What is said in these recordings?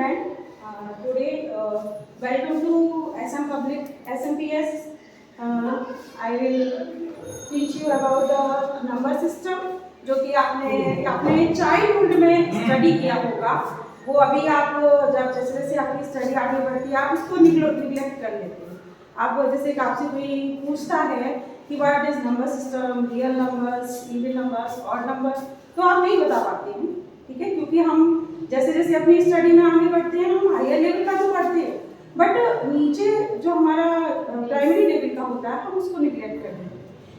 student. Today, welcome to SM Public SMPS. I will teach you about the number system जो कि आपने अपने childhood में study किया होगा. वो अभी आप जब जैसे जैसे आपकी स्टडी आगे बढ़ती है आप उसको निग्लेक्ट कर लेते हैं. आप जैसे आपसे कोई पूछता है कि what is number system, real numbers, even numbers, odd number, तो आप नहीं बता पाते हैं. ठीक है, क्योंकि हम जैसे जैसे अपनी स्टडी में आगे बढ़ते हैं हम हायर लेवल का तो पढ़ते हैं, बट नीचे जो हमारा प्राइमरी लेवल का होता है हम उसको निग्लेक्ट कर देते हैं.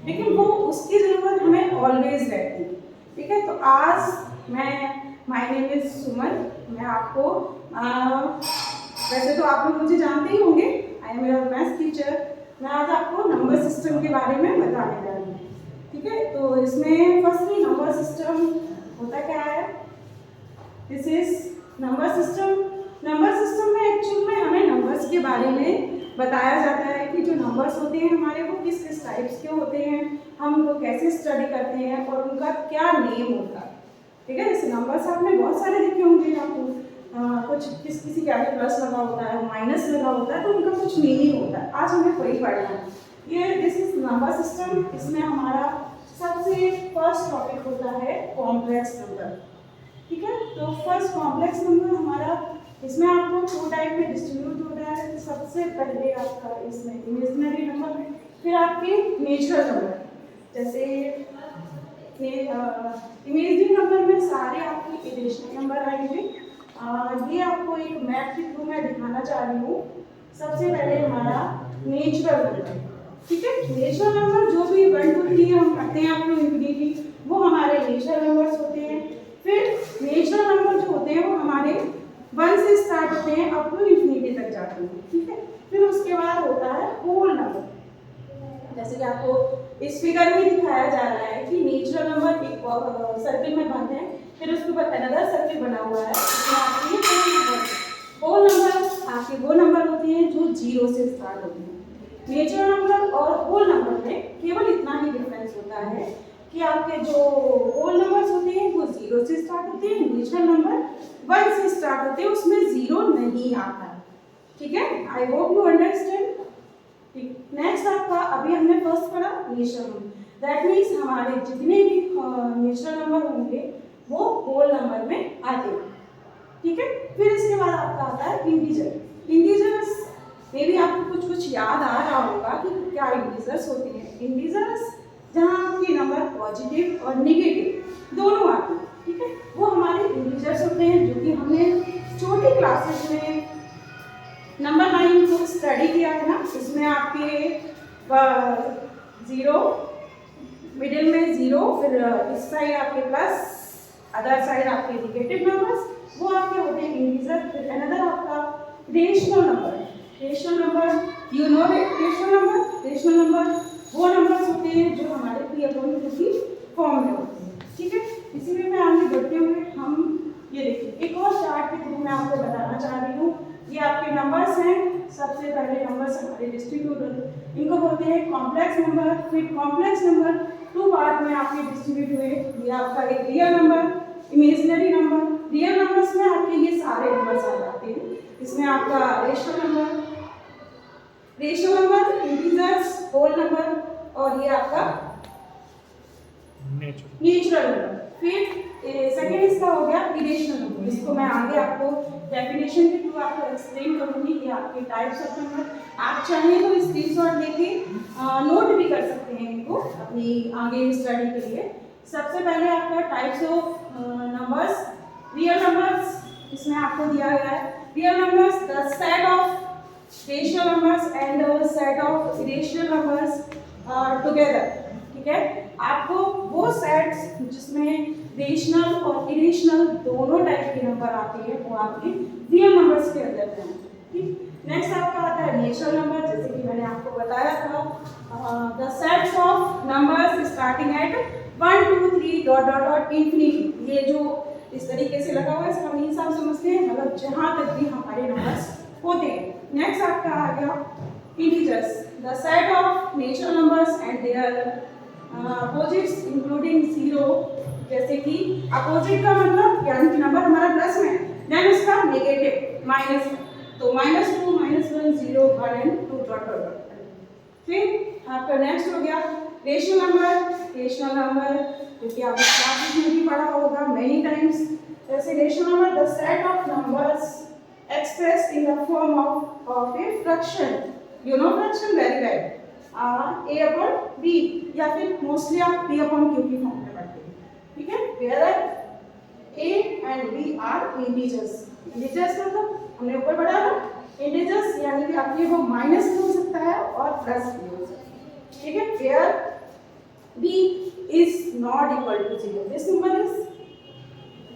लेकिन वो उसकी ज़रूरत हमें ऑलवेज रहती है. ठीक है, तो आज माय नेम इज सुमन. मैं आपको वैसे तो आप लोग मुझे जानते ही होंगे, I am your maths teacher. मैं आज आपको नंबर सिस्टम के बारे में बताने जा रही हूँ. ठीक है, तो इसमें फर्स्टली नंबर सिस्टम होता क्या है. This is number system. Number system में एक्चुअल में हमें नंबर्स के बारे में बताया जाता है कि जो नंबर्स होते हैं हमारे वो किस किस टाइप्स के होते हैं, हम उनको कैसे स्टडी करते हैं और उनका क्या नेम होता है. ठीक है, जैसे नंबर्स आपने बहुत सारे देखे होंगे. आपको कुछ किसी के आगे प्लस लगा होता है, माइनस लगा होता है, तो उनका कुछ मीनिंग होता है. आज हमें वही पढ़ना है. ये दिस इज नंबर सिस्टम. इसमें हमारा सबसे फर्स्ट टॉपिक होता है कॉम्प्लेक्स नंबर. ठीक है, तो फर्स्ट कॉम्प्लेक्स नंबर हमारा, इसमें आपको 2 टाइप में डिस्ट्रीब्यूट होता है. तो सबसे पहले आपका इसमें इमेजिनरी नंबर, फिर आपके नेचुरल नंबर. जैसे इमेजिनरी नंबर में सारे आपके इरेशनल नंबर आएंगे. ये आपको एक मैप के थ्रू मैं दिखाना चाह रही हूँ. सबसे पहले हमारा नेचुरल नंबर. ठीक है, नेचुरल नंबर जो भी 1 2 3 हम करते हैं अप टू इंफिनिटी, वो हमारे नेचुरल नंबर्स होते हैं. फिर नेचुरल नंबर जो होते हैं वो हमारे 1 से स्टार्ट होते हैं अप टू इंफिनिटी तक जाते हैं. ठीक है, फिर उसके बाद होता है होल नंबर. जैसे कि आपको इस फिगर में दिखाया जा रहा है कि नेचुरल नंबर एक सर्किल में बंद है, फिर उसके ऊपर अनदर सर्किल बना हुआ है. इसमें आपके होल नंबर आपके वो नंबर होते हैं जो 0 से स्टार्ट होते हैं. नेचुरल नंबर और होल नंबर में केवल इतना ही डिफरेंस होता है कि आपके जो होल नंबर्स होते हैं वो 0 से स्टार्ट होते हैं, नेचुरल नंबर 1 से स्टार्ट होते हैं, उसमें 0 नहीं आता. ठीक है, I hope you understand. Next आपका, अभी हमने फर्स्ट पढ़ा नेचुरल नंबर. दैट मीन्स हमारे जितने भी नेचुरल नंबर होंगे वो होल नंबर में आते हैं. ठीक है, फिर इसके बाद आपका आता है इंटीजर. इंटीजर्स में भी आपको कुछ कुछ याद आ रहा होगा कि क्या इंटीजर्स होते हैं. इंटीजर्स जहाँ आपके नंबर पॉजिटिव और नेगेटिव दोनों आते हैं. ठीक है, वो हमारे इंटीजर्स होते हैं जो कि हमने छोटी क्लासेस में नंबर 9 को स्टडी किया है ना. इसमें आपके 0, मिडिल में 0, फिर इस साइड आपके प्लस, अदर साइड आपके नेगेटिव नंबर्स, वो आपके होते हैं इंटीजर. फिर अनदर आपका rational number. Rational number you know rational number. Rational number वो नंबर्स होते हैं जो हमारे p/2 की फॉर्म में होते हैं. ठीक है, इसी में मैं आगे बढ़ते हुए हम ये देखिए एक और चार्ट के थ्रू मैं आपको बताना चाह रही हूँ. ये आपके नंबर्स हैं. सबसे पहले नंबर्स हमारे डिस्ट्रीब्यूट, इनको बोलते हैं कॉम्प्लेक्स नंबर. फिर कॉम्प्लेक्स नंबर 2 पार्ट में आपके डिस्ट्रीब्यूट हुए. ये आपका एक real number, imaginary number. Real numbers में आपके ये सारे नंबर्स आ जाते हैं. इसमें आपका rational number, integers, whole number और ये आपका नेचुरल नंबर. फिर सेकेंड इसका हो गया इरेशनल नंबर. इसको मैं आगे आपको डेफिनेशन के थ्रू आपको एक्सप्लेन करूंगी कि आपके टाइप्स ऑफ नंबर. आप चाहें तो स्क्रीनशॉट लेके नोट भी कर सकते हैं इनको अपनी आगे स्टडी के लिए. सबसे पहले आपका types of numbers. Real numbers इसमें आपको दिया गया है. Real numbers the set of rational numbers and set of irrational numbers together. ठीक है, आपको वो सेट्स जिसमें रेशनल और इरेशनल दोनों टाइप के नंबर आते हैं वो आपके रियल नंबर्स के अंदर हैं. ठीक, नेक्स्ट आपका आता है नेचुरल नंबर. जैसे कि मैंने आपको बताया था the sets of numbers starting at 1 2 3 dot dot dot infinity. ये जो इस तरीके से लगा हुआ है इसका मीन्स आप समझते हैं, मतलब जहाँ तक भी हमारे नंबर्स होते हैं. नेक्स्ट आपका आ गया integers. The set of natural numbers and their opposites including 0. जैसे कि अपोजिट का मतलब यानी कि नंबर हमारा प्लस में, देन उसका नेगेटिव. माइनस, तो -2 -1 0 1 एंड 2 डॉट डॉट डॉट। फिर आपका नेक्स्ट हो गया रेशनल नंबर क्योंकि आपने क्लासेस में भी पढ़ा होगा मेनी टाइम्स। जैसे rational number the set of numbers expressed in the form of a fraction, you know fraction very well, a upon b या फिर मोस्टली आप b upon q की फॉर्म में पढ़ते हैं, ठीक है। where a and b are integers, integers मतलब हमने ऊपर पढ़ा ना integers यानी कि आपके वो माइनस भी हो सकता है और प्लस भी हो सकता है, ठीक है। where b is not equal to 0, this symbol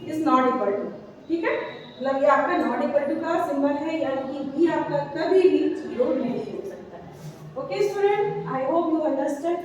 is not equal to, ठीक है, मतलब ये आपका नॉट इक्वल टू का सिंबल है यानी कि भी आपका कभी भी जीरो नहीं हो सकता है। Okay student, I hope you understand.